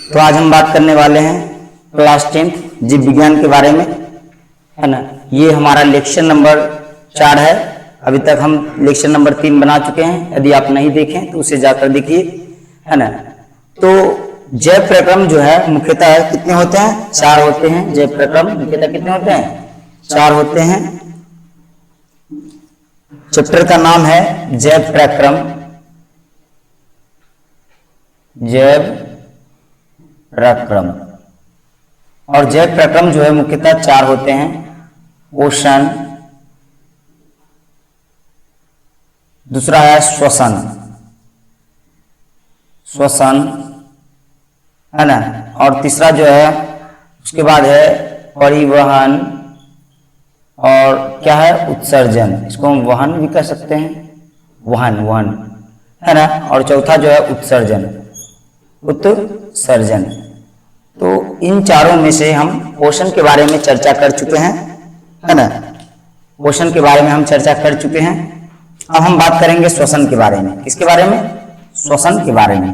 तो आज हम बात करने वाले हैं क्लास 10 जीव विज्ञान के बारे में, है ना। ये हमारा लेक्चर नंबर 4 है। अभी तक हम लेक्चर नंबर 3 बना चुके हैं। यदि आप नहीं देखें तो उसे जाकर देखिए, है ना। तो जैव प्रक्रम जो है मुख्यतः कितने होते हैं? 4 होते हैं। जैव प्रक्रम मुख्यतः कितने होते हैं? 4 होते हैं। चैप्टर का नाम है जैव प्रक्रम। जैव प्रक्रम। और जैव प्रक्रम जो है मुख्यतः 4 होते हैं। पोषण, दूसरा है श्वसन, श्वसन, है ना। और तीसरा जो है उसके बाद है परिवहन, और क्या है? उत्सर्जन। इसको हम वहन भी कह सकते हैं, वहन, वहन, है ना। और चौथा जो है उत्सर्जन, उत्सर्जन। तो इन चारों में से हम पोषण के बारे में चर्चा कर चुके हैं, है ना। पोषण के बारे में हम चर्चा कर चुके हैं। अब हम बात करेंगे श्वसन के बारे में। किसके बारे में? श्वसन के बारे में,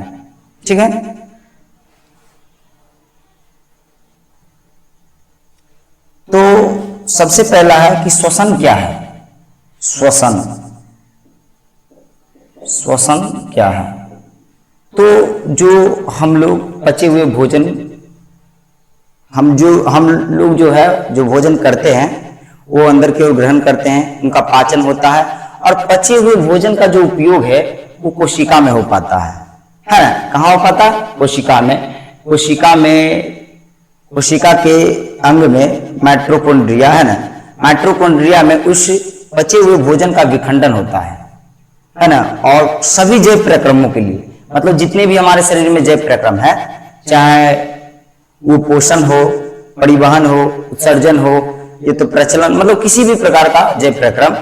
ठीक है। तो सबसे पहला है कि श्वसन क्या है? श्वसन, श्वसन क्या है? तो जो हम लोग पचे हुए भोजन, हम लोग जो है जो भोजन करते हैं वो अंदर की ओर ग्रहण करते हैं, उनका पाचन होता है। और पचे हुए भोजन का जो उपयोग है वो कोशिका में हो पाता है ना। कहाँ हो पाता है? कोशिका में। कोशिका में, कोशिका के अंग में माइटोकॉन्ड्रिया, है ना। माइटोकॉन्ड्रिया में उस पचे हुए भोजन का विखंडन होता है ना। और सभी जैव प्रक्रमों के लिए, मतलब जितने भी हमारे शरीर में जैव प्रक्रम है, चाहे वो पोषण हो, परिवहन हो, उत्सर्जन हो, ये तो प्रचलन, मतलब किसी भी प्रकार का जैव प्रक्रम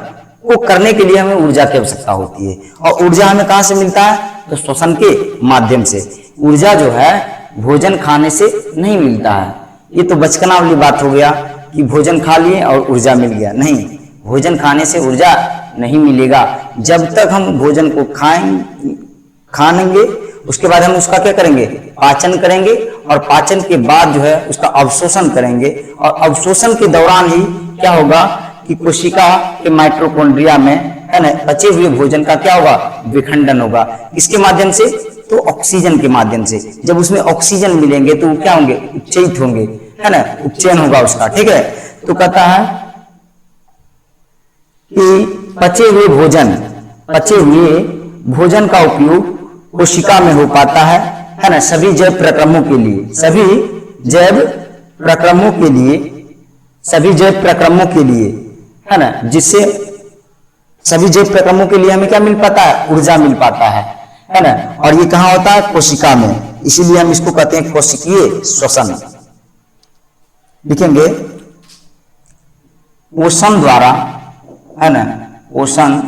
को करने के लिए हमें ऊर्जा की आवश्यकता होती है। और ऊर्जा हमें कहाँ से मिलता है? तो श्वसन के माध्यम से। ऊर्जा जो है भोजन खाने से नहीं मिलता है। ये तो बचपना वाली बात हो गया कि भोजन खा लिए और ऊर्जा मिल गया। नहीं, भोजन खाने से ऊर्जा नहीं मिलेगा। जब तक हम भोजन को खाएंगे उसके बाद हम उसका क्या करेंगे? पाचन करेंगे। और पाचन के बाद जो है उसका अवशोषण करेंगे। और अवशोषण के दौरान ही क्या होगा कि कोशिका के माइटोकॉन्ड्रिया में, है ना, पचे हुए भोजन का क्या होगा? विखंडन होगा। किसके माध्यम से? तो ऑक्सीजन के माध्यम से। जब उसमें ऑक्सीजन मिलेंगे तो क्या होंगे? उपचयित होंगे, है ना, उपचयन होगा उसका, ठीक है। तो कहता है कि पचे हुए भोजन का उपयोग कोशिका में हो पाता है ना। सभी जैव प्रक्रमों के लिए, सभी जैव प्रक्रमों के लिए, सभी जैव प्रक्रमों के लिए, है ना। जिससे सभी जैव प्रक्रमों के लिए हमें क्या मिल पाता है? ऊर्जा मिल पाता है ना। और ये कहाँ होता है? कोशिका में। इसीलिए हम इसको कहते हैं कोशिकीय श्वसन। लिखेंगे पोषण द्वारा, है ना, पोषण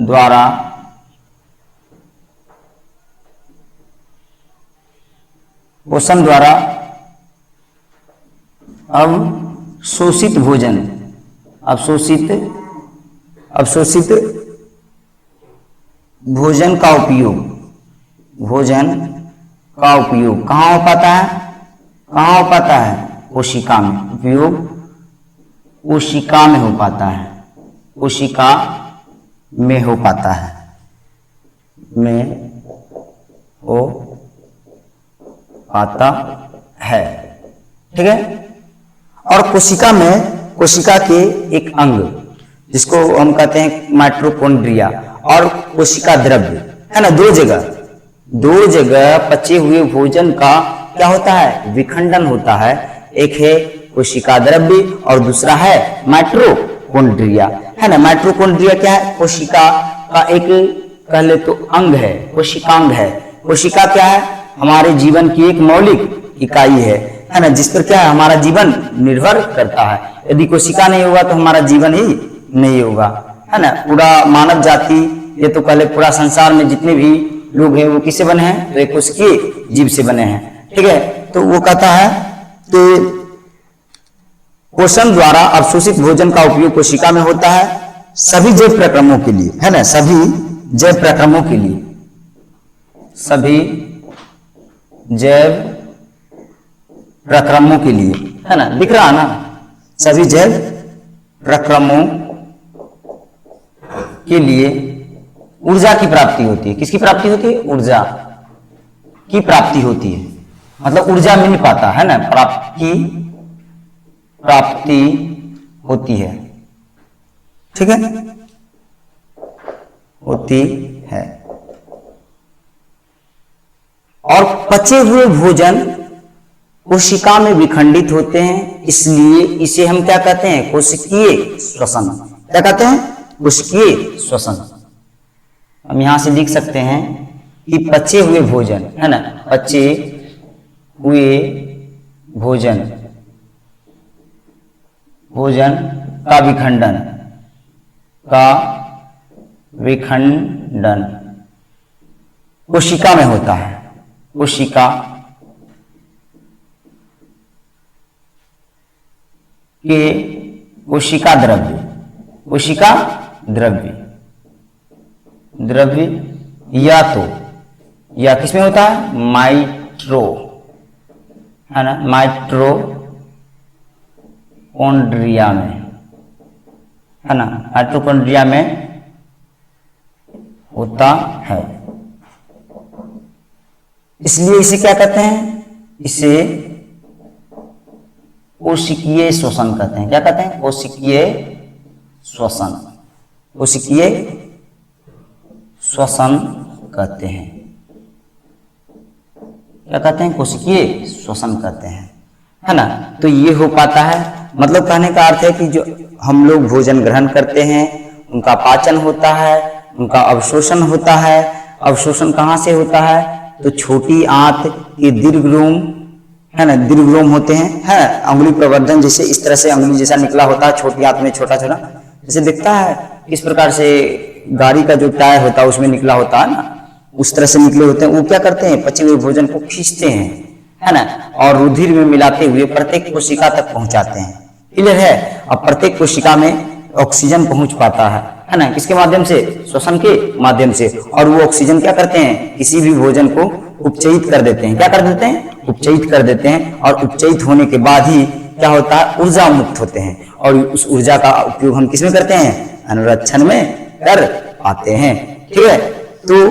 द्वारा अवशोषित भोजन, अवशोषित भोजन का उपयोग, भोजन का उपयोग कहाँ हो पाता है? कहाँ हो पाता है? कोशिका में। उपयोग कोशिका में हो पाता है, कोशिका में हो पाता है, में हो पाता है, ठीक है। और कोशिका में, कोशिका के एक अंग जिसको हम कहते हैं माइटोकॉन्ड्रिया, और कोशिका द्रव्य, है ना, दो जगह पचे हुए भोजन का क्या होता है? विखंडन होता है। एक है कोशिका द्रव्य और दूसरा है माइटोकॉन्ड्रिया, है ना। माइटोकॉन्ड्रिया क्या है? कोशिका का एक, कह ले तो अंग है, कोशिकांग है। कोशिका क्या है? हमारे जीवन की एक मौलिक इकाई है ना, जिस पर क्या है? हमारा जीवन निर्भर करता है। यदि कोशिका नहीं होगा तो हमारा जीवन ही नहीं होगा, है ना। पूरा मानव जाति, ये तो पहले पूरा संसार में जितने भी लोग हैं वो किससे बने हैं? तो एक कोशिकीय जीव से बने हैं, ठीक है। तो वो कहता है कि पोषण द्वारा अवशोषित भोजन का उपयोग कोशिका में होता है सभी जैव प्रक्रमों के लिए, है ना, सभी जैव प्रक्रमों के लिए, सभी जैव प्रक्रमों के लिए, है ना, दिख रहा ना, सभी जैव प्रक्रमों के लिए ऊर्जा की प्राप्ति होती है। किसकी प्राप्ति होती है? ऊर्जा की प्राप्ति होती है, मतलब ऊर्जा मिल पाता है ना, प्राप्ति होती है, ठीक है, होती है। और पचे हुए भोजन कोशिका में विखंडित होते हैं, इसलिए इसे हम क्या कहते हैं? कोशिकीय श्वसन। क्या कहते हैं? कोशिकीय श्वसन। हम यहां से लिख सकते हैं कि पचे हुए भोजन, है ना, पचे हुए भोजन का विखंडन कोशिका में होता है। कोशिका द्रव्य या किसमें होता है? माइट्रो, है ना, माइट्रोकॉन्ड्रिया में, है ना, माइट्रोकॉन्ड्रिया में होता है। इसलिए इसे क्या कहते हैं? इसे कोशिकीय श्वसन कहते हैं। क्या कहते हैं? कोशिकीय श्वसन। कोशिकीय श्वसन कहते हैं। क्या कहते हैं? कोशिकीय श्वसन कहते हैं, है ना। तो ये हो पाता है, मतलब कहने का अर्थ है कि जो हम लोग भोजन ग्रहण करते हैं, उनका पाचन होता है, उनका अवशोषण होता है। अवशोषण कहाँ से होता है? तो छोटी आंत के दीर्घरोम, है ना, दीर्घरोम होते हैं, है, अंगुली प्रवर्धन, जैसे इस तरह से अंगुली जैसा निकला होता है, छोटी आंत में छोटा छोटा, जैसे दिखता है किस प्रकार से गाड़ी का जो टायर होता है उसमें निकला होता है ना, उस तरह से निकले होते हैं। वो क्या करते हैं? पचे हुए भोजन को खींचते हैं, है ना, और रुधिर में मिलाते हुए प्रत्येक कोशिका तक पहुंचाते हैं। क्लियर है? अब प्रत्येक कोशिका में ऑक्सीजन पहुंच पाता है ना, किसके माध्यम से? श्वसन के माध्यम से। और वो ऑक्सीजन क्या करते हैं? किसी भी भोजन को उपचयित कर देते हैं। क्या कर देते हैं? उपचयित कर देते हैं। और उपचयित होने के बाद ही क्या होता है? ऊर्जा मुक्त होते हैं, और उस ऊर्जा का उपयोग हम किसमें करते हैं? अनुरक्षण में कर पाते हैं। ठीक है, तो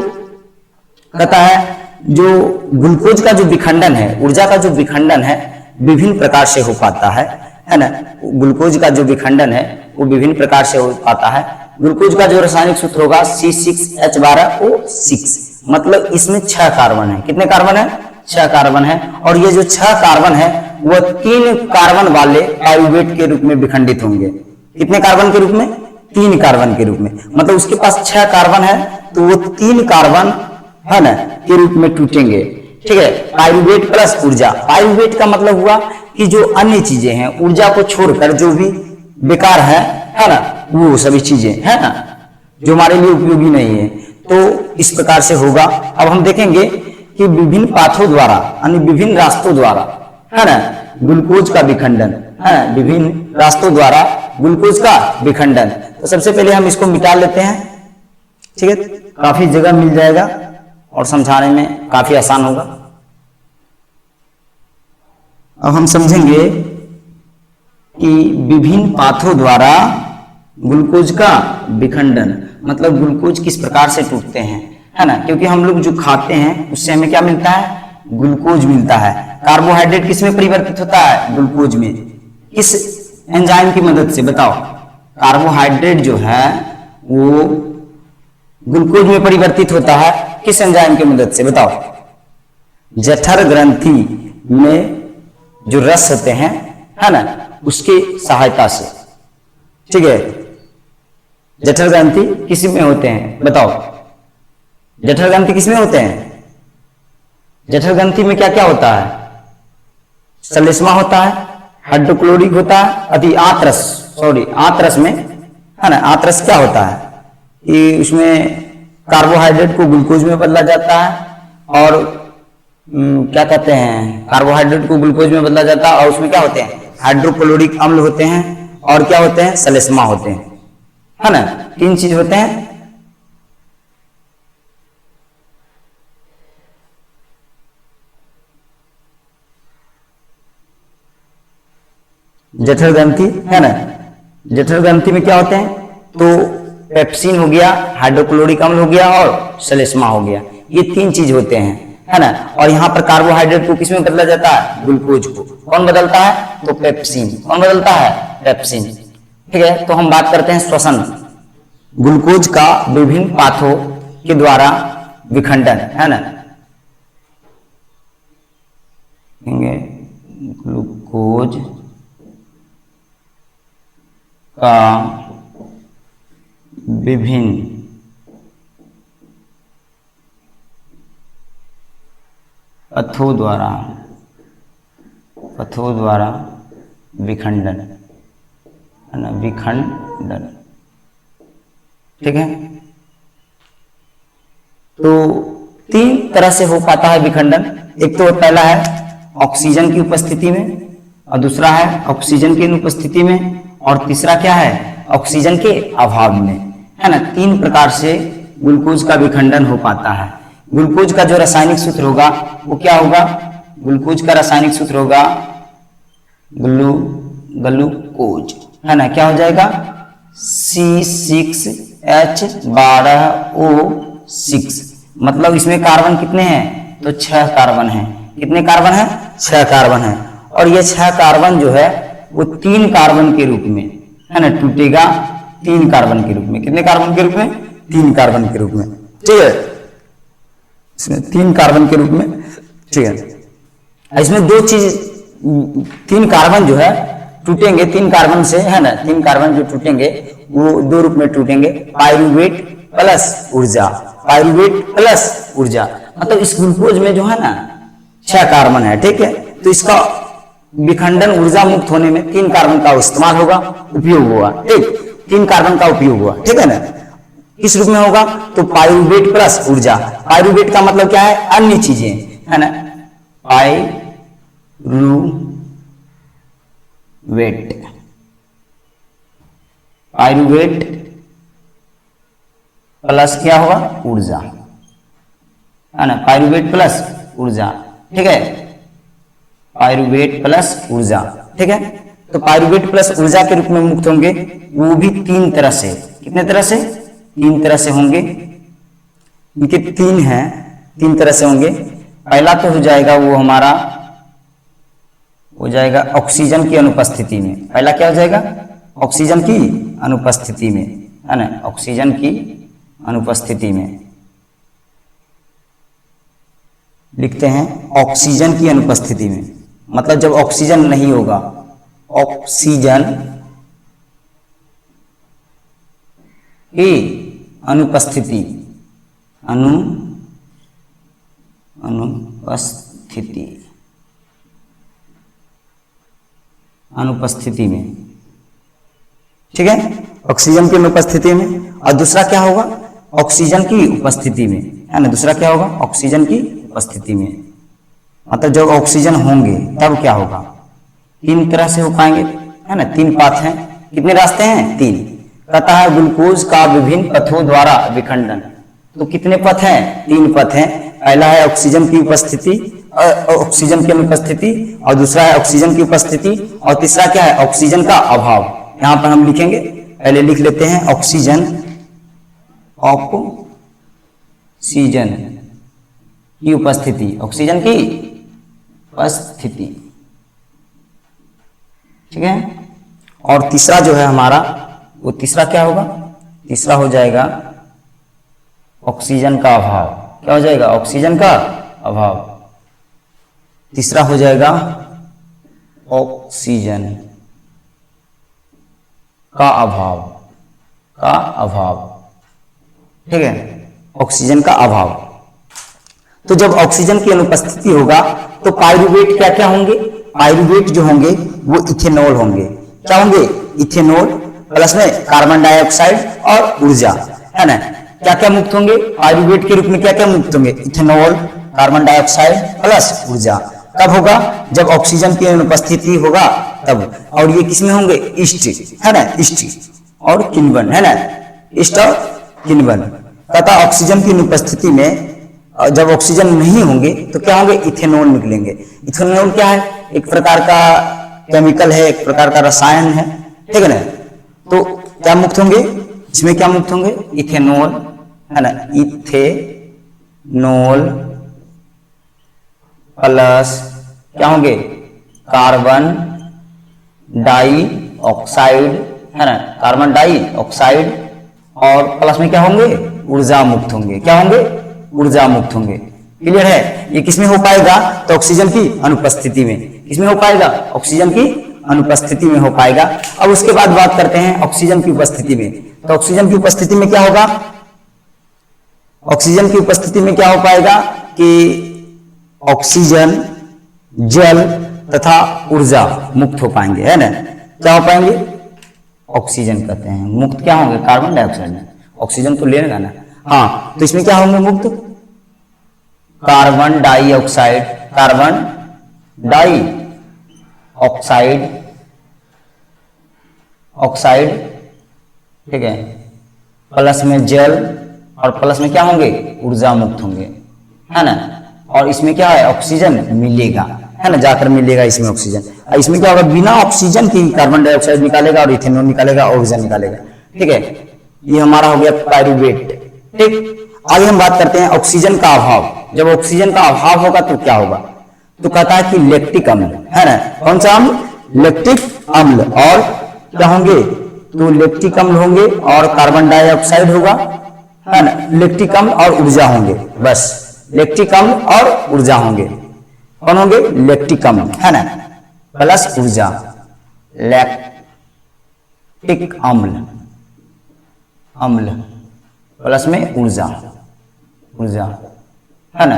कहता है जो ग्लूकोज का जो विखंडन है, ऊर्जा का जो विखंडन है, विभिन्न प्रकार से हो पाता है ना। ग्लूकोज का जो विखंडन है वो विभिन्न प्रकार से हो पाता है। ग्लूकोज का जो रासायनिक सूत्र होगा C6H12O6, मतलब इसमें 6 कार्बन है। कितने कार्बन है? 6 कार्बन है। और ये जो 6 कार्बन है वह 3 कार्बन वाले पाइरुवेट के रूप में विखंडित होंगे। कितने कार्बन के रूप में? 3 कार्बन के रूप में। मतलब उसके पास 6 कार्बन है तो वो 3 कार्बन, है ना, के रूप में टूटेंगे। ठीक है, पाइरुवेट प्लस ऊर्जा। पाइरुवेट का मतलब हुआ कि जो अन्य चीजें हैं, ऊर्जा को छोड़कर जो भी बेकार है ना, वो सभी चीजें, है ना, जो हमारे लिए उपयोगी नहीं है। तो इस प्रकार से होगा। अब हम देखेंगे कि विभिन्न पाथों द्वारा, यानी विभिन्न रास्तों द्वारा, है ना, ग्लूकोज का विखंडन, है, विभिन्न रास्तों द्वारा ग्लूकोज का विखंडन। तो सबसे पहले हम इसको मिटा लेते हैं। ठीक है, काफी जगह मिल जाएगा और समझाने में काफी आसान होगा। अब हम समझेंगे कि विभिन्न पाथों द्वारा ग्लूकोज का विखंडन, मतलब ग्लूकोज किस प्रकार से टूटते हैं, है ना, क्योंकि हम लोग जो खाते हैं उससे हमें क्या मिलता है? ग्लूकोज मिलता है। कार्बोहाइड्रेट किस में परिवर्तित होता है? ग्लूकोज में। किस एंजाइम की मदद से? बताओ। कार्बोहाइड्रेट जो है वो ग्लूकोज में परिवर्तित होता है, किस एंजाइम की मदद से? बताओ। जठर ग्रंथि में जो रस होते हैं, है ना, उसकी सहायता से। ठीक है, जठर ग्रंथि किस में होते हैं? बताओ। जठर ग्रंथि किस में होते हैं? जठर ग्रंथि में क्या क्या होता है? श्लेष्मा होता है, हाइड्रोक्लोरिक होता है, आंतरस में, है ना, आंतरस क्या होता है कि उसमें कार्बोहाइड्रेट को ग्लूकोज में बदला जाता है। और क्या कहते हैं, कार्बोहाइड्रेट को ग्लूकोज में बदला जाता है, और उसमें क्या होते हैं? हाइड्रोक्लोरिक अम्ल होते हैं, और क्या होते हैं? श्लेष्मा होते हैं, है ना, 3 चीज होते हैं। जठर ग्रंथि है ना, जठर ग्रंथि में क्या होते हैं, तो पेप्सिन हो गया, हाइड्रोक्लोरिक अम्ल हो गया और श्लेष्मा हो गया, ये 3 चीज होते हैं, है ना। और यहाँ पर कार्बोहाइड्रेट को किसमें बदला जाता है, ग्लूकोज को। कौन बदलता है, तो पेप्सिन। कौन बदलता है, पेप्सिन। ठीक है, तो हम बात करते हैं श्वसन। ग्लूकोज का विभिन्न पाथों के द्वारा विखंडन, है ना, ग्लूकोज का विभिन्न पथों द्वारा विखंडन, है ना, विखंडन। ठीक है, तो 3 तरह से हो पाता है विखंडन। एक तो पहला है ऑक्सीजन की उपस्थिति में, और दूसरा है ऑक्सीजन की अनुपस्थिति में, और तीसरा क्या है, ऑक्सीजन के अभाव में, है ना। 3 प्रकार से ग्लूकोज का विखंडन हो पाता है। ग्लूकोज का जो रासायनिक सूत्र होगा वो क्या होगा, ग्लूकोज का रासायनिक सूत्र होगा ग्लूकोज, है ना, क्या हो जाएगा, C6H12O6। मतलब इसमें कार्बन कितने हैं, तो 6 कार्बन हैं। कितने कार्बन हैं, 6 कार्बन हैं। और ये 6 कार्बन जो है वो 3 कार्बन के रूप में, है ना, टूटेगा 3 कार्बन के रूप में। कितने कार्बन के रूप में, 3 कार्बन के रूप में। ठीक है, इसमें 3 कार्बन के रूप में। ठीक है, इसमें 2 चीज, 3 कार्बन जो है टूटेंगे, 3 कार्बन से, है ना, 3 कार्बन जो टूटेंगे वो 2 रूप में टूटेंगे, पायरुवेट प्लस ऊर्जा, पायरुवेट प्लस ऊर्जा। मतलब इस ग्लूकोज में जो है ना 6 कार्बन है। ठीक है, तो इसका विखंडन ऊर्जा मुक्त होने में 3 कार्बन का इस्तेमाल होगा, उपयोग होगा। ठीक, 3 कार्बन का उपयोग हुआ। ठीक है ना, किस रूप में होगा, तो पायरुवेट प्लस ऊर्जा। पायरुवेट का मतलब क्या है, अन्य चीजें, है ना, पायरुवेट प्लस क्या होगा, ऊर्जा, है ना, पायरुवेट प्लस ऊर्जा। ठीक है, पायरुवेट प्लस ऊर्जा। ठीक है, तो पायरुवेट प्लस ऊर्जा के रूप में मुक्त होंगे, वो भी 3 तरह से। कितने तरह से, 3 तरह से होंगे। इनके 3 हैं, 3 तरह से होंगे। पहला तो हो जाएगा वो हमारा हो जाएगा ऑक्सीजन की अनुपस्थिति में। पहला क्या हो जाएगा, ऑक्सीजन की अनुपस्थिति में, है ना, ऑक्सीजन की अनुपस्थिति में। लिखते हैं ऑक्सीजन की अनुपस्थिति में, मतलब जब ऑक्सीजन नहीं होगा, ऑक्सीजन की अनुपस्थिति, अनुपस्थिति में। ठीक है, ऑक्सीजन की अनुपस्थिति में। और दूसरा क्या होगा, ऑक्सीजन की उपस्थिति में, है ना, दूसरा क्या होगा, ऑक्सीजन की उपस्थिति में। मतलब जब ऑक्सीजन होंगे तब क्या होगा, 3 तरह से हो पाएंगे, है ना, 3 पाथ हैं। कितने रास्ते हैं, 3। कहता है ग्लूकोज का विभिन्न पथों द्वारा विखंडन। तो कितने पथ हैं, 3 पथ हैं। पहला है ऑक्सीजन की उपस्थिति, ऑक्सीजन की अनुपस्थिति, और दूसरा है ऑक्सीजन की उपस्थिति, और तीसरा क्या है, ऑक्सीजन का अभाव। यहां पर हम लिखेंगे, पहले लिख लेते हैं ऑक्सीजन की उपस्थिति, ऑक्सीजन की उपस्थिति। ठीक है, और तीसरा जो है हमारा, वो तीसरा क्या होगा, तीसरा हो जाएगा ऑक्सीजन का अभाव। क्या हो जाएगा, ऑक्सीजन का अभाव। तीसरा हो जाएगा ऑक्सीजन का अभाव, ठीक है, ऑक्सीजन का अभाव। तो जब ऑक्सीजन की अनुपस्थिति होगा तो पायरुवेट क्या क्या होंगे, पायरुवेट जो होंगे वो इथेनॉल होंगे। क्या होंगे, इथेनॉल प्लस में कार्बन डाइऑक्साइड और ऊर्जा, है ना। क्या क्या मुक्त होंगे, पायरुवेट के रूप में क्या क्या मुक्त होंगे, इथेनॉल, कार्बन डाइऑक्साइड प्लस ऊर्जा। कब होगा, जब ऑक्सीजन की अनुपस्थिति होगा तब। और ये किसमें होंगे, ईस्ट, है ना, ईस्ट और किण्वन, है ना, ईस्ट और किण्वन। तथा ऑक्सीजन की अनुपस्थिति में जब ऑक्सीजन नहीं होंगे तो क्या होंगे, इथेनॉल निकलेंगे। इथेनॉल क्या है, एक प्रकार का केमिकल है, एक प्रकार का रसायन है, ठीक है ना। तो क्या मुक्त होंगे, इसमें क्या मुक्त होंगे, इथेनॉल, है ना, इथेनॉल प्लस क्या होंगे, कार्बन डाइऑक्साइड, है ना, कार्बन डाइऑक्साइड, और प्लस में क्या होंगे, ऊर्जा मुक्त होंगे। क्या होंगे, ऊर्जा मुक्त होंगे। क्लियर है। ये किसमें हो पाएगा, तो ऑक्सीजन की अनुपस्थिति में। किसमें हो पाएगा, ऑक्सीजन की अनुपस्थिति में हो पाएगा। अब उसके बाद बात करते हैं ऑक्सीजन की उपस्थिति में। तो ऑक्सीजन की उपस्थिति में क्या होगा, ऑक्सीजन की उपस्थिति में क्या हो पाएगा कि ऑक्सीजन, जल तथा ऊर्जा मुक्त हो पाएंगे, है ना। क्या हो पाएंगे, ऑक्सीजन कहते हैं, मुक्त क्या होंगे, कार्बन डाइऑक्साइड में, ऑक्सीजन तो लेगा ना। हाँ, तो इसमें क्या होंगे मुक्त, carbon dioxide, carbon dioxide, oxide, ठीक है, प्लस में जल, और प्लस में क्या होंगे, ऊर्जा मुक्त होंगे, है ना। और इसमें क्या है, ऑक्सीजन मिलेगा, है ना, जाकर मिलेगा इसमें ऑक्सीजन। इसमें क्या होगा, बिना ऑक्सीजन की कार्बन डाइऑक्साइड निकालेगा और इथेनॉल निकालेगा और ऊर्जा निकालेगा, ठीक है। ये हमारा हो गया पायरूवेट, ठीक। आगे हम बात करते हैं ऑक्सीजन का अभाव। जब ऑक्सीजन का अभाव होगा तो क्या होगा, तो कहता है कि लैक्टिक अम्ल, है ना, कौन सा अम्ल, लैक्टिक अम्ल, और क्या होंगे, तो लैक्टिक अम्ल होंगे और कार्बन डाइऑक्साइड होगा, है ना, लैक्टिक अम्ल और ऊर्जा होंगे, बस लैक्टिक अम्ल और ऊर्जा होंगे। कौन होंगे, लैक्टिक अम्ल, है ना, प्लस ऊर्जा, लैक्टिक अम्ल, अम्ल प्लस में ऊर्जा, ऊर्जा, है ना,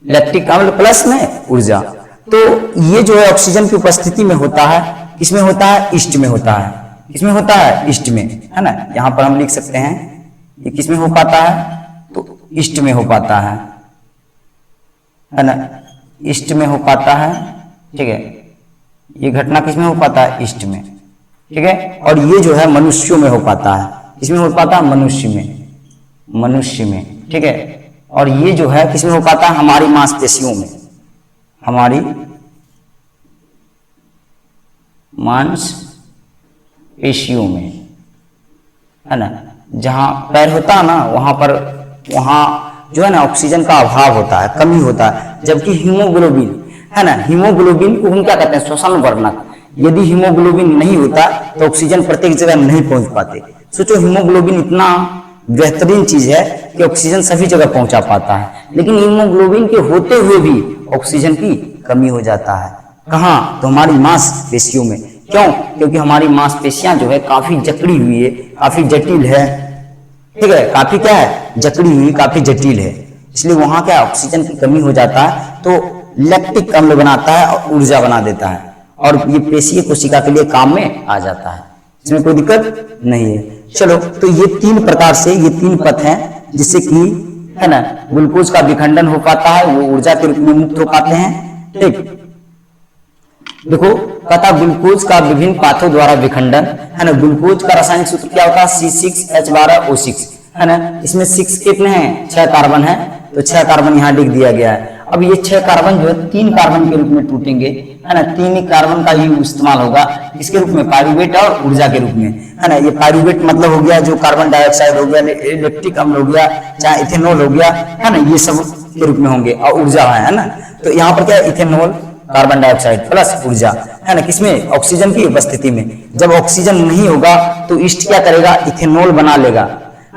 लैक्टिक अम्ल प्लस में ऊर्जा। तो ये जो है ऑक्सीजन की उपस्थिति में होता है, किसमें होता है, ईस्ट में होता है। किसमें होता है, ईस्ट में, है ना। यहां पर हम लिख सकते हैं ये किसमें हो पाता है, तो ईस्ट में हो पाता है ना, ईस्ट में हो पाता है, ठीक है। ये घटना किसमें हो पाता है, ईस्ट में, ठीक है। और ये जो है मनुष्यों में हो पाता है, किसमें हो पाता है, मनुष्य में, मनुष्य में, ठीक है। और ये जो है किसमें हो पाता है, हमारी मांसपेशियों में, हमारी मांसपेशियों में, है ना। जहां पैर होता है ना, वहां पर, वहां जो है ना ऑक्सीजन का अभाव होता है, कमी होता है। जबकि हीमोग्लोबिन, है ना, हीमोग्लोबिन को हम क्या कहते हैं, श्वसन वर्णक। यदि हीमोग्लोबिन नहीं होता तो ऑक्सीजन प्रत्येक जगह नहीं पहुंच पाते। सोचो, हीमोग्लोबिन इतना बेहतरीन चीज है कि ऑक्सीजन सभी जगह पहुंचा पाता है, लेकिन हीमोग्लोबिन के होते हुए भी ऑक्सीजन की कमी हो जाता है। कहाँ, तो हमारी मांसपेशियों में। क्यों, क्योंकि हमारी मांसपेशियां जो है काफी जकड़ी हुई है, काफी जटिल है, ठीक है, काफी क्या है, जकड़ी हुई, काफी जटिल है। इसलिए वहां क्या ऑक्सीजन की कमी हो जाता है, तो लैक्टिक अम्ल बनाता है और ऊर्जा बना देता है, और ये पेशीय कोशिका के लिए काम में आ जाता है। इसमें कोई दिक्कत नहीं है। चलो, तो ये तीन प्रकार से, ये तीन पथ हैं जिससे कि, है ना, ग्लूकोज का विखंडन हो पाता है, वो ऊर्जा के रूप में मुक्त हो पाते हैं, ठीक। देखो, कहता ग्लूकोज का विभिन्न पाथों द्वारा विखंडन, है ना। ग्लूकोज का रासायनिक सूत्र क्या होता है, C6H12O6, है ना। इसमें 6 कितने हैं, 6 कार्बन है, तो 6 कार्बन यहाँ लिख दिया गया है। अब ये 6 कार्बन जो है 3 कार्बन के रूप में टूटेंगे, है ना। 3 ही कार्बन का ही इस्तेमाल होगा, इसके रूप में, पायरूवेट और ऊर्जा के रूप में, है ना। ये पायरूवेट मतलब हो गया जो कार्बन डाइऑक्साइड हो गया, लैक्टिक अम्ल हो गया, चाहे इथेनॉल हो गया, है ना, ये सब के रूप में होंगे, और ऊर्जा है ना। तो यहाँ पर क्या है, इथेनॉल, कार्बन डाइऑक्साइड प्लस ऊर्जा, है ना, किसमें, ऑक्सीजन की उपस्थिति में। जब ऑक्सीजन नहीं होगा तो ईस्ट क्या करेगा, इथेनॉल बना लेगा,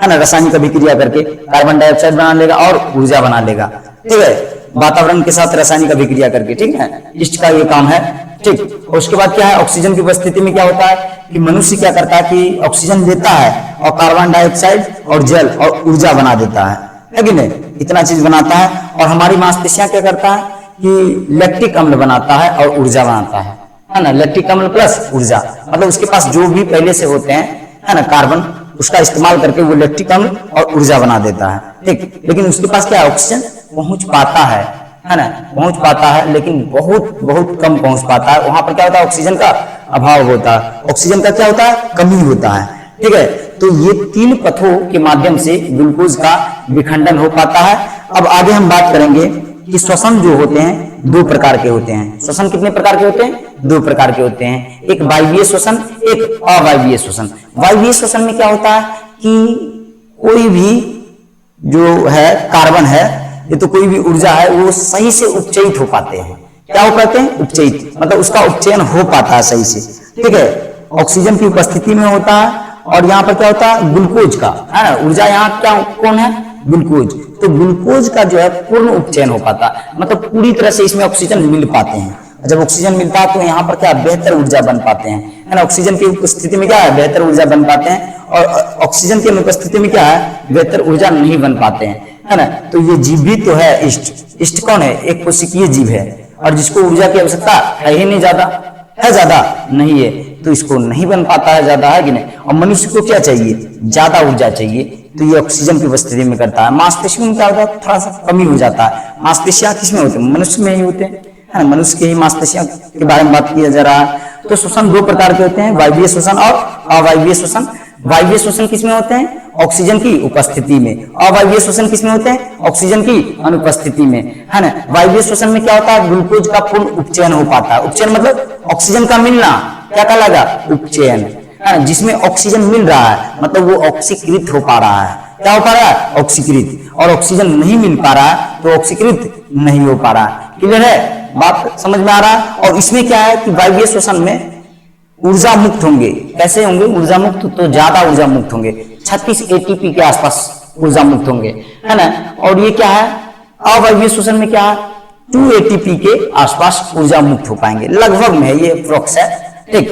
है ना, रासायनिक अभिक्रिया करके कार्बन डाइऑक्साइड बना लेगा और ऊर्जा बना लेगा, ठीक है, वातावरण के साथ रासायनिक अभिक्रिया करके, ठीक है। ईस्ट का ये काम है, ठीक। और उसके बाद क्या है, ऑक्सीजन की उपस्थिति में क्या होता है कि मनुष्य क्या करता है कि ऑक्सीजन लेता है और कार्बन डाइऑक्साइड और जल और ऊर्जा बना देता है कि नहीं, इतना चीज बनाता है। और हमारी मांसपेशियां क्या करता है कि लैक्टिक अम्ल बनाता है और ऊर्जा बनाता है ना, लैक्टिक अम्ल प्लस ऊर्जा, मतलब उसके पास जो भी पहले से होते हैं, है ना, कार्बन, उसका इस्तेमाल करके वो लैक्टिक अम्ल और ऊर्जा बना देता है, ठीक। लेकिन उसके पास क्या, ऑक्सीजन पहुंच पाता है ना, पहुंच पाता है, लेकिन बहुत बहुत कम पहुंच पाता है। वहां पर क्या होता है, ऑक्सीजन का अभाव होता है, ऑक्सीजन का क्या होता है, कमी होता है, ठीक है। तो ये 3 पथों के माध्यम से ग्लूकोज का विखंडन हो पाता है। अब आगे हम बात करेंगे कि श्वसन जो होते हैं दो प्रकार के होते हैं। श्वसन कितने प्रकार के होते हैं? दो प्रकार के होते हैं, एक वायवीय श्वसन, एक अवायवीय श्वसन। वायवीय श्वसन में क्या होता है कि कोई भी जो है कार्बन है, ये तो कोई भी ऊर्जा है, वो सही से उपचयित हो पाते हैं। क्या हो पाते हैं? उपचयित, मतलब उसका उपचयन हो पाता है सही से, ठीक है। ऑक्सीजन की उपस्थिति में होता है, और यहाँ पर क्या होता है? ग्लूकोज का, है ना, ऊर्जा यहाँ क्या कौन है? ग्लूकोज। तो ग्लूकोज का जो है पूर्ण उपचयन हो पाता है, मतलब पूरी तरह से इसमें ऑक्सीजन मिल पाते हैं। जब ऑक्सीजन मिलता है तो यहाँ पर क्या बेहतर ऊर्जा बन पाते हैं, है ना। ऑक्सीजन की उपस्थिति में क्या है? बेहतर ऊर्जा बन पाते हैं, और ऑक्सीजन की अनुपस्थिति में क्या है? बेहतर ऊर्जा नहीं बन पाते हैं, है ना। तो ये जीव भी तो है इष्ट। इष्ट कौन है? एक कोशिकीय जीव है, और जिसको ऊर्जा की आवश्यकता है ही नहीं, ज्यादा है, ज्यादा नहीं है, तो इसको नहीं बन पाता है ज्यादा, है कि नहीं। और मनुष्य को क्या चाहिए? ज्यादा ऊर्जा चाहिए, तो ये ऑक्सीजन की उपस्थिति में करता है। मांसपेशियों में क्या होता है? थोड़ा सा कमी हो जाता है। मांसपेशियां किसमें होते हैं? मनुष्य में ही होते हैं, है ना। मनुष्य के ही मांसपेशियों के बारे में बात किया जा रहा है। तो श्वसन दो प्रकार के होते हैं, वायवीय श्वसन और अवायवीय श्वसन। वायवीय श्वसन किसमें होते हैं? ऑक्सीजन की उपस्थिति में। अवायवीय श्वसन किसमें होते हैं? ऑक्सीजन की अनुपस्थिति में, है ना। वायवीय श्वसन में क्या होता है? ग्लूकोज का पूर्ण उपचयन हो पाता है। उपचयन मतलब ऑक्सीजन का मिलना, क्या कहलाएगा? उपचयन, है ना। जिसमें ऑक्सीजन मिल रहा है, मतलब वो ऑक्सीकृत हो पा रहा है। क्या हो पा रहा है? ऑक्सीकृत। और ऑक्सीजन नहीं मिल पा रहा है तो ऑक्सीकृत नहीं हो पा रहा है। क्लियर है? बात समझ में आ रहा है? और इसमें क्या है कि वायवीय श्वसन में ऊर्जा मुक्त होंगे। कैसे होंगे ऊर्जा मुक्त? तो ज्यादा ऊर्जा मुक्त होंगे, 36 एटीपी के आसपास ऊर्जा मुक्त होंगे, है ना। और ये क्या है? अवायवीय श्वसन में क्या है? 2 एटीपी के आसपास ऊर्जा मुक्त हो पाएंगे, लगभग में ये अप्रोक्स है, ठीक।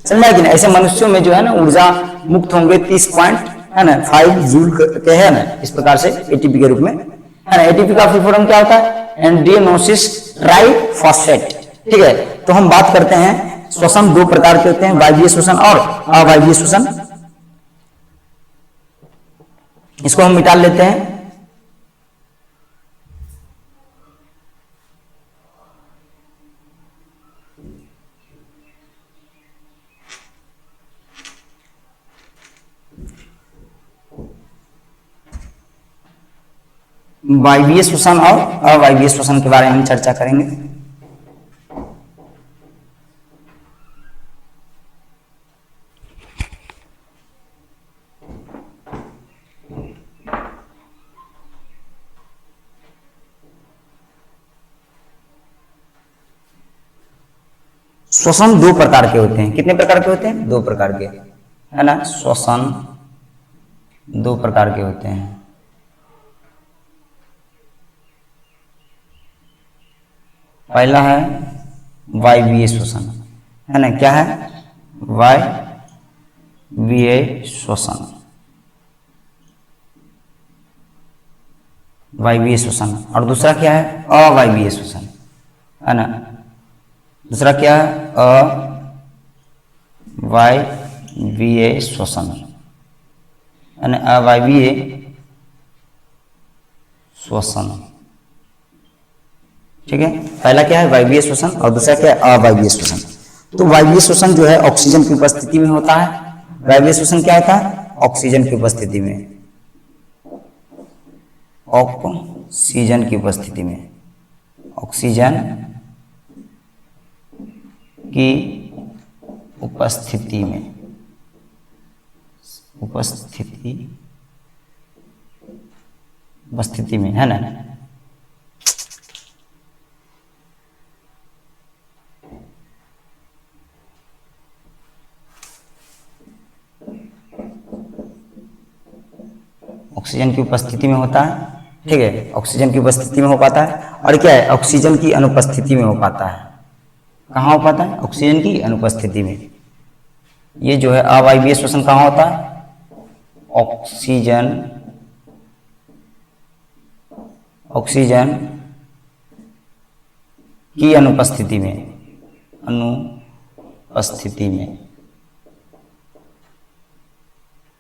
समझा कि ना। ऐसे मनुष्यों में जो है ना ऊर्जा मुक्त होंगे 30 पॉइंट, है ना, 5 जूल के, है ना, इस प्रकार से एटीपी के रूप में, है ना। एटीपी का फुल फॉर्म क्या होता है? एंड्रियोनोसिस ट्राइफॉस्फेट, ठीक है। तो हम बात करते हैं श्वसन दो प्रकार के होते हैं, वायवीय श्वसन और अवायवीय श्वसन। इसको हम मिटा लेते हैं। वायवीय श्वसन और अवायवीय श्वसन के बारे में हम चर्चा करेंगे। श्वसन दो प्रकार के होते हैं। कितने प्रकार के होते हैं? दो प्रकार के, है ना। श्वसन दो प्रकार के होते हैं। पहला है वायवीय श्वसन, है ना। क्या है? वायवीय श्वसन, वायवीय श्वसन। और दूसरा क्या है? अवायवीय श्वसन, है ना। दूसरा क्या है? अवायवीय श्वसन, है ना। अवायवीय श्वसन, ठीक है। पहला क्या है? वायवीय श्वसन, और दूसरा क्या है? अवायवीय श्वसन। तो वायवीय श्वसन जो है ऑक्सीजन की उपस्थिति में होता है। वायवीय श्वसन क्या होता है? ऑक्सीजन की उपस्थिति में, ऑक्सीजन की उपस्थिति में, ऑक्सीजन की उपस्थिति में, उपस्थिति में, है ना। ऑक्सीजन की उपस्थिति में होता है, ठीक है। ऑक्सीजन की उपस्थिति में हो पाता है। और क्या है? ऑक्सीजन की अनुपस्थिति में हो पाता है। कहाँ हो पाता है? ऑक्सीजन की अनुपस्थिति में। ये जो है अवायवीय श्वसन कहाँ होता है? ऑक्सीजन की अनुपस्थिति में,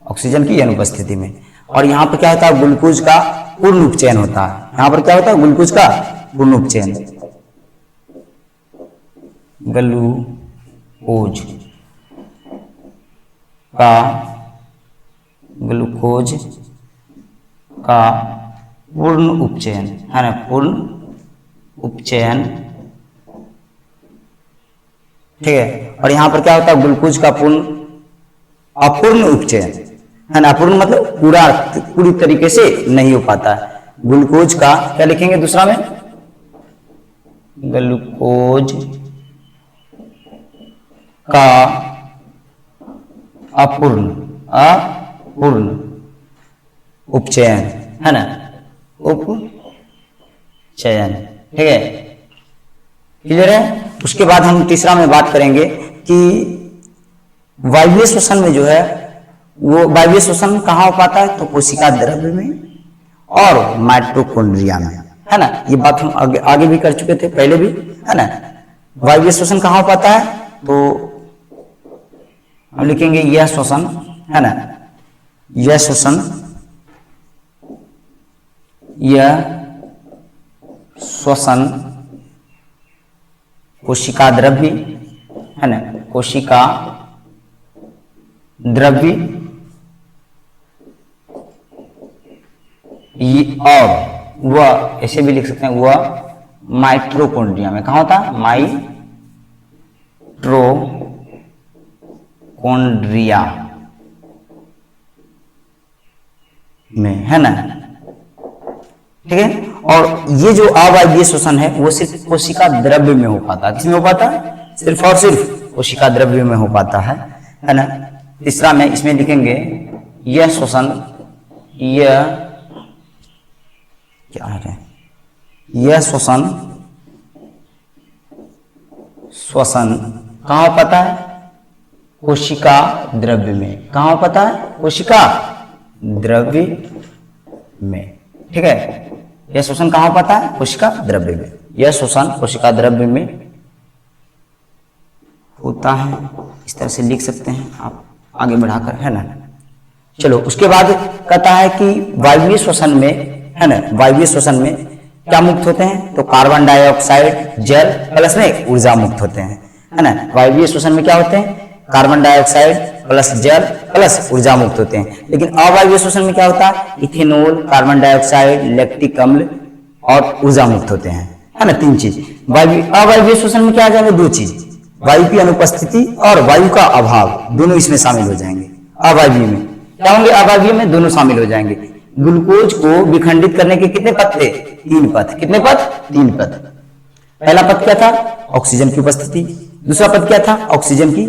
ऑक्सीजन की अनुपस्थिति में। और यहाँ पर क्या होता है? ग्लूकोज का पूर्ण उपचयन होता है। यहाँ पर क्या होता है? ग्लूकोज का पूर्ण उपचयन, ग्लूकोज का पूर्ण उपचयन, है ना, पूर्ण उपचयन, ठीक है। और यहां पर क्या होता है, ग्लूकोज का अपूर्ण उपचयन, है ना। अपूर्ण मतलब पूरी तरीके से नहीं हो पाता है। ग्लूकोज का क्या लिखेंगे दूसरा में, ग्लूकोज का अपूर्ण उपचयन, है ना, उपचयन, ठीक है, क्लियर है। उसके बाद हम तीसरा में बात करेंगे कि वायवीय श्वसन में जो है वो वायवीय श्वसन कहाँ हो पाता है, तो कोशिका द्रव्य में और माइटोकॉन्ड्रिया में, है ना। ये बात हम आगे भी कर चुके थे पहले भी, है ना। वायवीय श्वसन कहाँ हो पाता है, तो हम लिखेंगे यह श्वसन, है ना, यह श्वसन, कोशिका द्रव्य, है ना, कोशिका द्रव्य और वह ऐसे भी लिख सकते हैं, वह माइटोकॉन्ड्रिया में कहाँ होता है, माइटोकॉन्ड्रिया में, है ना, ठीक है। और ये जो अवायवीय श्वसन है वो सिर्फ कोशिका द्रव्य में हो पाता है, किसमें हो पाता है, सिर्फ और सिर्फ कोशिका द्रव्य में हो पाता है ना। तीसरा में इसमें लिखेंगे यह श्वसन, यह क्या है, यह श्वसन कहाँ हो पाता है, कोशिका द्रव्य में, कहाँ हो पाता है, कोशिका द्रव्य में, ठीक है। यह श्वसन कहाँ हो पाता है, कोशिका द्रव्य में, यह श्वसन कोशिका द्रव्य में होता है। इस तरह से लिख सकते हैं आप आगे बढ़ाकर, है ना। चलो उसके बाद कहता है कि वायवीय श्वसन में, है ना, वायवीय श्वसन में क्या मुक्त होते हैं, तो कार्बन डाइऑक्साइड, जल प्लस में ऊर्जा मुक्त होते हैं, है ना। वायवीय श्वसन में क्या होते हैं, कार्बन डाइऑक्साइड प्लस जल प्लस ऊर्जा मुक्त होते हैं। लेकिन अवायवीय श्वसन में क्या होता है, इथेनॉल, कार्बन डाइऑक्साइड, लैक्टिक अम्ल और ऊर्जा मुक्त होते हैं, है ना, तीन चीज। अवायवीय श्वसन में क्या आ जाएगा, दो चीज, वायु की अनुपस्थिति और वायु का अभाव, दोनों इसमें शामिल हो जाएंगे। अवायवीय में क्या होंगे, अवायवीय में दोनों शामिल हो जाएंगे। ग्लूकोज को विखंडित करने के कितने पथ थे, तीन पथ, कितने पथ, तीन पथ। पहला पथ क्या था, ऑक्सीजन की उपस्थिति, दूसरा पथ क्या था, ऑक्सीजन की,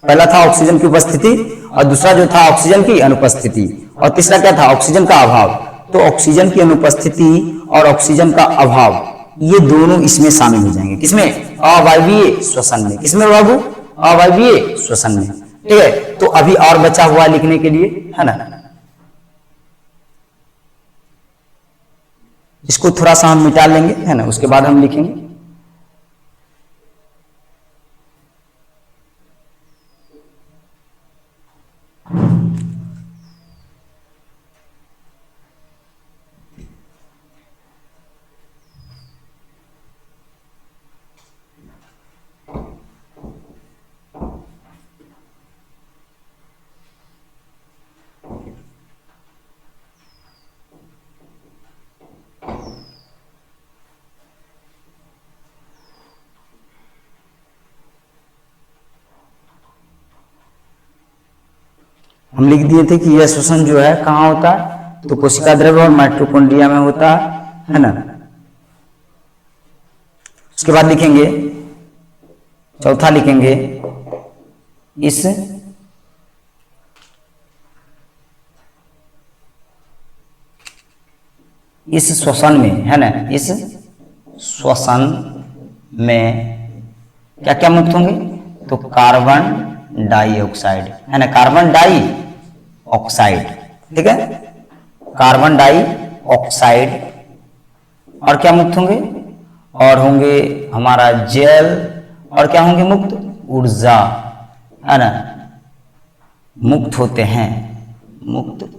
पहला था ऑक्सीजन की उपस्थिति और दूसरा जो था ऑक्सीजन की अनुपस्थिति, और तीसरा क्या था, ऑक्सीजन का अभाव। तो ऑक्सीजन की अनुपस्थिति और ऑक्सीजन का अभाव ये दोनों इसमें शामिल हो जाएंगे, किसमें, अवायवीय श्वसन में, किसमें बाबू, अवायवीय श्वसन में, ठीक है। तो अभी और बचा हुआ लिखने के लिए, है ना, इसको थोड़ा सा हम मिटा लेंगे, है ना, उसके बाद हम लिखेंगे। हम लिख दिए थे कि यह श्वसन जो है कहाँ होता है, तो कोशिका द्रव्य और माइटोकॉन्ड्रिया में होता है ना। उसके बाद लिखेंगे, चौथा लिखेंगे, इस श्वसन में, है ना, इस श्वसन में क्या क्या मुक्त होंगे, तो कार्बन डाइऑक्साइड, है ना, कार्बन डाइऑक्साइड, ठीक है, कार्बन डाइऑक्साइड, और क्या मुक्त होंगे, और होंगे हमारा जल, और क्या होंगे मुक्त, ऊर्जा, है ना, मुक्त होते हैं, मुक्त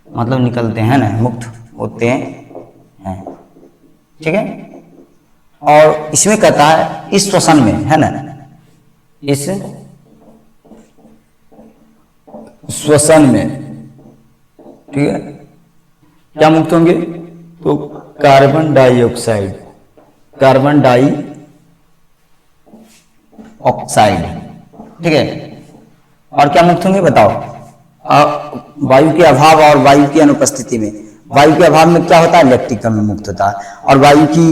मतलब निकलते हैं ना, मुक्त होते हैं, ठीक है। और इसमें कहता है इस श्वसन में, है ना, इस श्वसन में, ठीक है, क्या मुक्त होंगे, तो कार्बन डाइऑक्साइड, कार्बन डाइऑक्साइड, ठीक है। और क्या मुक्त होंगे बताओ? वायु के अभाव और वायु की अनुपस्थिति में, वायु के अभाव में क्या होता है? लैक्टिक अम्ल मुक्त होता है, और वायु की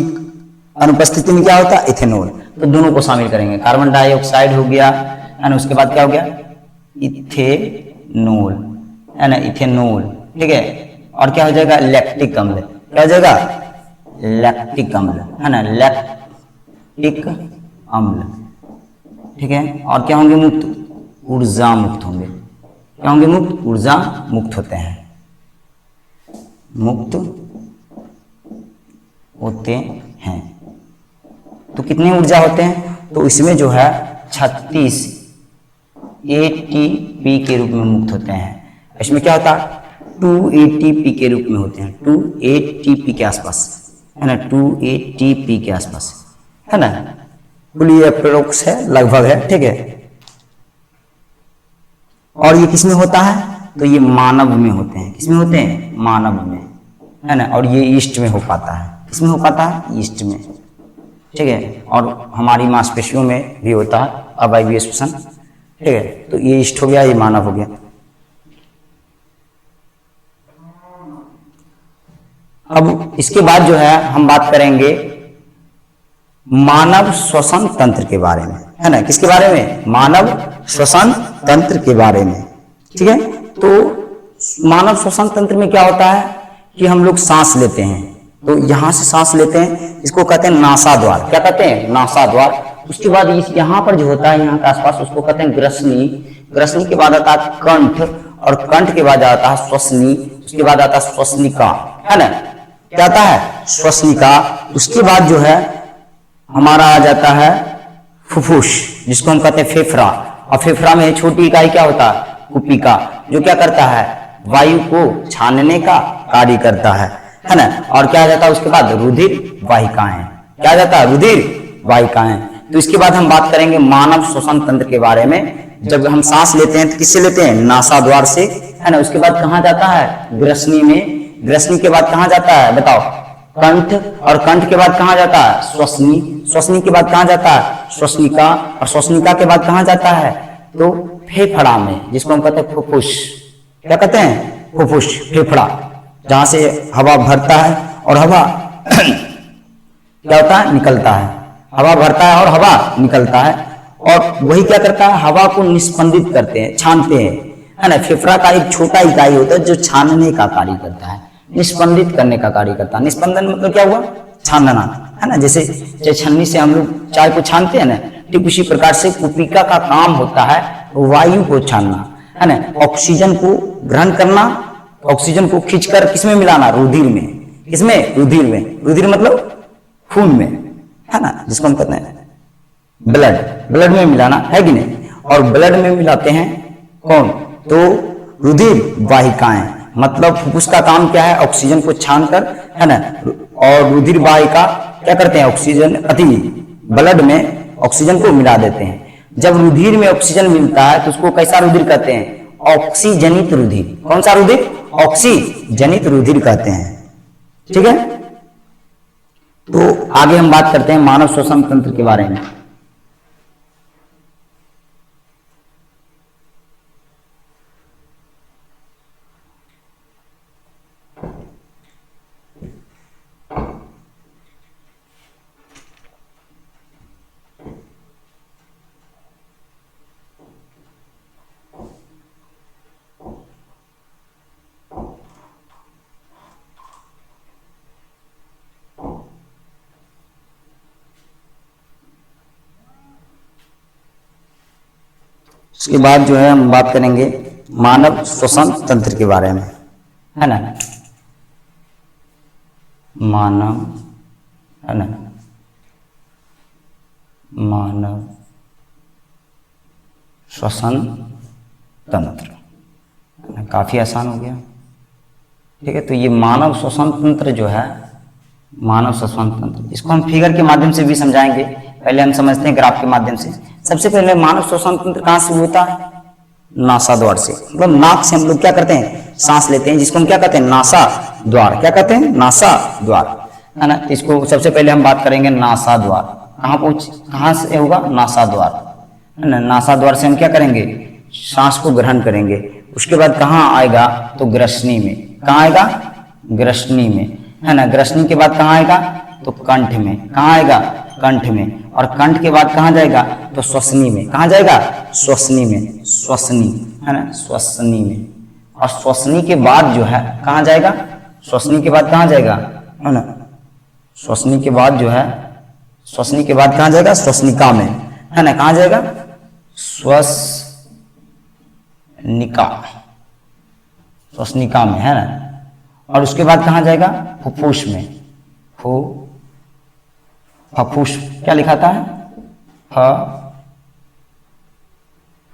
अनुपस्थिति में क्या होता है? इथेनॉल। तो दोनों को शामिल करेंगे, कार्बन डाइऑक्साइड हो गया है ना, उसके बाद क्या हो गया? इथेनॉल, है ना, इथेनॉल, ठीक है। और क्या हो जाएगा? लैक्टिक अम्ल। क्या हो जाएगा? लैक्टिक अम्ल, है ना, लैक्टिक अम्ल, ठीक है। और क्या होंगे? मुक्त, ऊर्जा मुक्त होंगे। क्या होंगे? मुक्त, ऊर्जा मुक्त होते हैं, मुक्त होते हैं। तो कितनी ऊर्जा होते हैं? तो इसमें जो है 36 एटीपी के रूप में मुक्त होते हैं। इसमें क्या होता है? 2 एटीपी के रूप में होते हैं, 2 एटीपी के आसपास, है ना, 2 एटीपी के आसपास, है ना, कुल ये अप्रोक्स है, लगभग है, ठीक है। और ये किसमें होता है? तो ये मानव में होते हैं। किसमें होते हैं? मानव में, है ना। और ये ईस्ट में हो पाता है। किसमें हो पाता है? ईस्ट में, ठीक है। और हमारी मांसपेशियों में भी होता है अवायवीय श्वसन, ठीक है। तो ये ईस्ट हो गया, ये मानव हो गया। अब इसके बाद जो है हम बात करेंगे मानव श्वसन तंत्र के बारे में, है ना। किसके बारे में? मानव श्वसन तंत्र के बारे में, ठीक है। तो मानव श्वसन तंत्र में क्या होता है कि हम लोग सांस लेते हैं, तो यहां से सांस लेते हैं, इसको कहते हैं नासा द्वार। क्या कहते हैं? नासा द्वार। उसके बाद इस यहाँ पर जो होता है, यहाँ के आसपास, उसको कहते हैं ग्रसनी। ग्रसनी के बाद आता है कंठ, और कंठ के बाद आता है श्वसनी, उसके बाद आता है श्वसनिका, है ना। क्या आता है? श्वसनिका। उसके बाद जो है हमारा आ जाता है फुफ्फुस, जिसको हम कहते हैं फेफड़ा। और फेफड़ा में छोटी इकाई क्या होता है? कुपिका, जो क्या करता है? वायु को छानने का कार्य करता है ना। और क्या आ जाता है उसके बाद? रुधिर वाहिकाएं। क्या आ जाता है? रुधिर वाहिकाएं। तो इसके बाद हम बात करेंगे मानव श्वसन तंत्र के बारे में। जब हम सांस लेते हैं तो किससे लेते हैं? नासा द्वार से, है ना। उसके बाद कहाँ जाता है? ग्रसनी में। ग्रसनी के बाद कहाँ जाता है बताओ? कंठ। और कंठ के बाद कहाँ जाता है? श्वसनी। श्वसनी के बाद कहाँ जाता है? श्वसनिका। और श्वसनिका के बाद कहाँ जाता है? तो फेफड़ा में, जिसको हम कहते हैं फुफ्फुस। क्या कहते हैं? फुफ्फुस, फेफड़ा, जहां से हवा भरता है और हवा क्या होता है? निकलता है। हवा भरता है और हवा निकलता है, और वही क्या करता है? हवा को निस्पंदित करते हैं, छानते हैं, है ना। फेफड़ा का एक छोटा इकाई होता है जो छानने का कार्य करता है, निस्पंदित करने का कार्य करता है। निस्पंदन मतलब क्या हुआ? छानना, है ना। जैसे छन्नी से हम लोग चाय को छानते हैं ना, ठीक उसी प्रकार से कुपिका का काम होता है वायु को छानना, है ना। ऑक्सीजन को ग्रहण करना, ऑक्सीजन को खींचकर किसमें मिलाना? रुधिर में। किसमें? रुधिर में। रुधिर मतलब खून में, है ना, जिसको हम कहते हैं ब्लड। ब्लड में मिलाना, है कि नहीं। और ब्लड में मिलाते हैं कौन? तो रुधिर वाहिकाएं। मतलब फुफ्फुस का काम क्या है? ऑक्सीजन को छानकर, है ना। और रुधिर वाहिका क्या करते हैं? ऑक्सीजन अति ब्लड में ऑक्सीजन को मिला देते हैं। जब रुधिर में ऑक्सीजन मिलता है तो उसको कैसा रुधिर कहते हैं? ऑक्सीजनित रुधिर। कौन सा रुधिर? ऑक्सीजनित रुधिर कहते हैं, ठीक है। तो आगे हम बात करते हैं मानव श्वसन तंत्र के बारे में। उसके बाद जो है हम बात करेंगे मानव श्वसन तंत्र के बारे में, है ना। मानव, है ना, मानव श्वसन तंत्र, काफी आसान हो गया, ठीक है। तो ये मानव श्वसन तंत्र जो है, मानव श्वसन तंत्र, इसको हम फिगर के माध्यम से भी समझाएंगे। पहले हम समझते हैं ग्राफ के माध्यम से। सबसे पहले मानव श्वसन तंत्र कहां से होता है? नासा द्वार से। मतलब नाक से हम लोग क्या करते हैं? सांस लेते हैं, जिसको हम क्या कहते हैं? नासा द्वार। क्या कहते हैं? नासा द्वार। है ना। इसको सबसे पहले हम बात करेंगे नासा द्वार। कहाँ से होगा? नासा द्वार, है ना। नासा द्वार से हम क्या करेंगे? सांस को ग्रहण करेंगे। उसके बाद कहाँ आएगा? तो ग्रसनी में। कहाँ आएगा? ग्रसनी में, है ना। ग्रसनी के बाद कहाँ आएगा? तो कंठ में। कहाँ आएगा? कंठ में। और कंठ के बाद कहाँ जाएगा? तो श्वसनी में। कहाँ जाएगा? श्वसनी में, श्वसनी, है ना, श्वसनी में। और श्वसनी के बाद जो है कहाँ जाएगा? श्वसनी के बाद कहाँ जाएगा, है ना। श्वसनी के बाद जो है, श्वसनी के बाद कहाँ जाएगा? श्वसनिका में, है ना। कहाँ जाएगा? श्वसनिका, श्वसनिका में, है ना। और उसके बाद कहाँ जाएगा? फुफ्फुस में। फुफ्फुस क्या लिखाता है?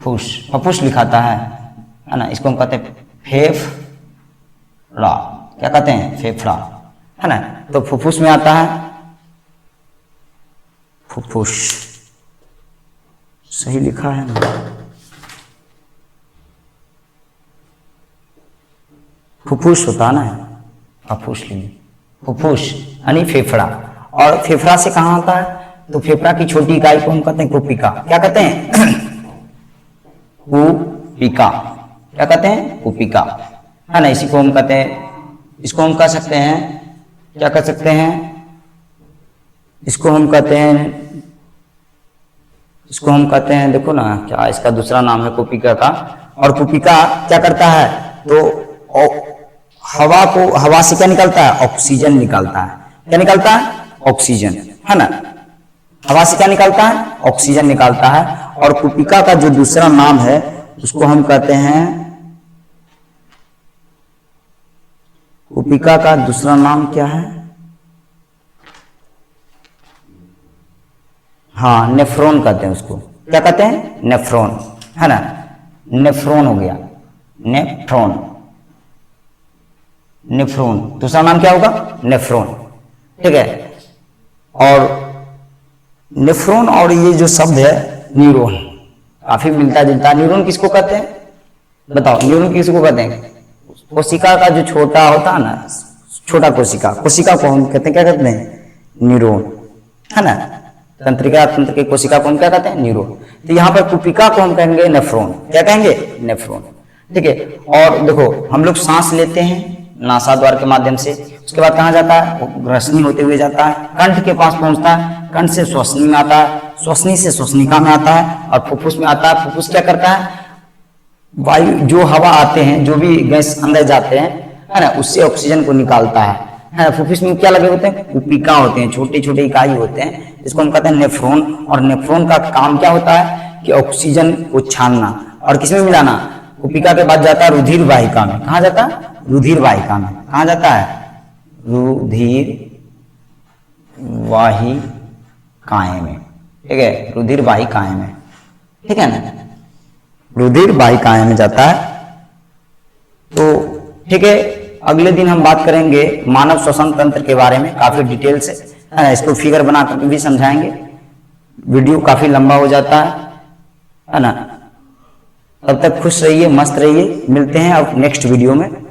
फुफ्फुस लिखाता है ना। इसको हम कहते हैं फेफड़ा। क्या कहते हैं? फेफड़ा, है ना। तो फुफ्फुस में आता है, फुफ्फुस सही लिखा है ना। फुफ्फुस होता है ना, फुफ्फुस लीजिए, फुफ्फुस यानी फेफड़ा। और फेफड़ा से कहाँ आता है? तो फेफड़ा की छोटी इकाई को हम कहते हैं कुपिका। क्या कहते हैं? कुपिका। क्या कहते हैं? कुपिका, है ना। इसी को हम कहते हैं, इसको हम कह सकते हैं, क्या कह सकते हैं? इसको हम कहते हैं, इसको हम कहते हैं, देखो ना क्या इसका दूसरा नाम है कुपिका का। और कुपिका क्या करता है? तो हवा से क्या निकलता है? ऑक्सीजन निकलता है। क्या निकलता है? ऑक्सीजन, है ना। हवा से क्या निकलता है? ऑक्सीजन निकलता है। और कुपिका का जो दूसरा नाम है उसको हम कहते हैं, कुपिका का दूसरा नाम क्या है? हाँ, नेफ्रॉन कहते हैं उसको। क्या कहते हैं? नेफ्रॉन, है ना। नेफ्रॉन हो गया, नेफ्रॉन, नेफ्रॉन। दूसरा नाम क्या होगा? नेफ्रॉन, ठीक है। और नेफ्रॉन और ये जो शब्द है न्यूरॉन, काफी मिलता जुलता है। न्यूरॉन किसको कहते हैं? बताओ, न्यूरॉन किसको कहते हैं? कोशिका का जो छोटा होता है ना, छोटा कोशिका, कोशिका को हम कहते हैं, क्या कहते हैं? न्यूरॉन, है ना। तंत्रिका तंत्र के कोशिका को हम क्या कहते हैं? न्यूरॉन। तो यहाँ पर कुपिका को हम कहेंगे नेफ्रॉन। क्या कहेंगे? नेफ्रॉन, ठीक है। और देखो, हम लोग सांस लेते हैं नासा द्वार के माध्यम से। उसके बाद कहाँ जाता है? ग्रसनी होते हुए जाता है, कंठ के पास पहुंचता है, कंठ से श्वसनी में आता है, श्वसनी से श्वसनिका में आता है, और फुफ्फुस में आता है। फुफ्फुस क्या करता है? वायु, जो हवा आते हैं, जो भी गैस अंदर जाते हैं, है ना, उससे ऑक्सीजन को निकालता है ना। फुफ्फुस में क्या लगे होते हैं? कुपिका होते हैं, छोटे छोटे इकाई होते हैं, जिसको हम कहते हैं नेफ्रॉन। और नेफ्रॉन का काम क्या होता है? कि ऑक्सीजन को छानना और किसमें मिलाना? कुपिका के बाद जाता है रुधिर वाहिका में। कहाँ जाता है? रुधिर वाहिका में। कहाँ जाता है? रुधिर वाहिकाएं में, ठीक है। रुधिर वाहिकाएं में, ठीक है ना। रुधिर वाहिकाएं में जाता है। तो ठीक है, अगले दिन हम बात करेंगे मानव श्वसन तंत्र के बारे में काफी डिटेल से, इसको फिगर बना करके भी समझाएंगे। वीडियो काफी लंबा हो जाता है ना। तब तक खुश रहिए, मस्त रहिए। मिलते हैं अब नेक्स्ट वीडियो में।